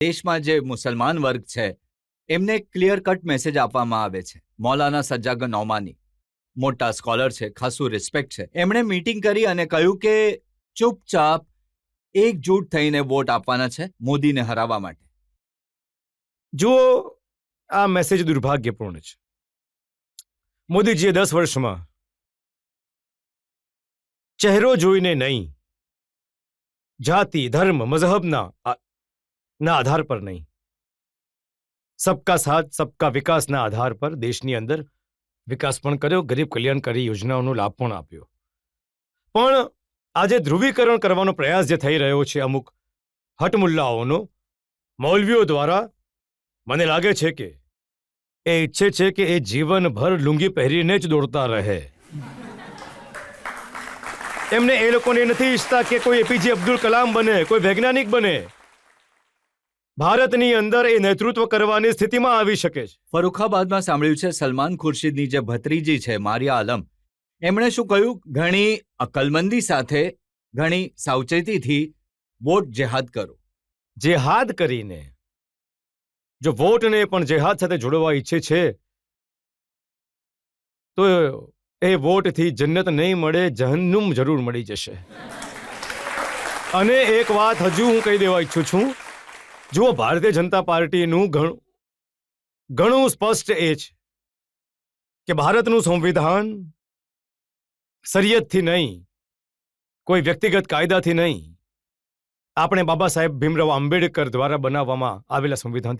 દેશમાં જે મુસલમાન વર્ગ છે એમને ક્લિયર કટ મેસેજ આપવામાં આવે છે. મૌલાના સજ્જાદ નૌમાની મોટા સ્કોલર છે, ખાસું રિસ્પેક્ટ છે. એમણે મીટિંગ કરી અને કહ્યું કે ચૂપચાપ એકજૂટ થઈને વોટ આપવાના છે મોદીને હરાવવા માટે. જુઓ, આ મેસેજ દુર્ભાગ્યપૂર્ણ છે. મોદીજીએ 10 વર્ષમાં ચહેરો જોઈને નહીં, જાતિ, ધર્મ, મઝહબના આધાર પર નહીં, સબકા સાથ સબકા વિકાસના આધાર પર દેશની અંદર વિકાસ પણ કર્યો, ગરીબ કલ્યાણકારી યોજનાઓનો લાભ પણ આપ્યો. પણ આજે ધ્રુવીકરણ કરવાનો પ્રયાસ જે થઈ રહ્યો છે અમુક હટમુલ્લાઓનો, મૌલવીઓ દ્વારા, મને લાગે છે કે એ ઈચ્છે છે કે એ જીવનભર લુંગી પહેરીને જ દોડતા રહે. એમને એ લોકોને નથી ઈચ્છતા કે કોઈ એપીજે અબ્દુલ કલામ બને, કોઈ વૈજ્ઞાનિક બને. ભારતની અંદર એ નેતૃત્વ કરવાની સ્થિતિમાં આવી શકે છે. ફરુખાબાદમાં સાંભળ્યું છે સલમાન ખુરશીદની જે ભત્રીજી છે મારિયા આલમ, એમણે શું કહ્યું, ઘણી અકલમંદી સાથે, ઘણી સાવચેતીથી વોટ જેહાદ કરો. જેહાદ કરીને જો વોટને પણ જેહાદ સાથે જોડવા ઈચ્છે છે તો એ વોટથી જન્નત નહીં મળે, જહન્નુમ જરૂર મળી જશે. અને એક વાત હજુ હું કહી દેવા ઈચ્છું છું. જુઓ, ભારતીય જનતા પાર્ટીનું ઘણું સ્પષ્ટ એ છે કે ભારતનું સંવિધાન શરિયતથી નહીં, કોઈ વ્યક્તિગત કાયદાથી નહીં, આપણે બાબા સાહેબ ભીમરાવ આંબેડકર દ્વારા બનાવવામાં આવેલા સંવિધાન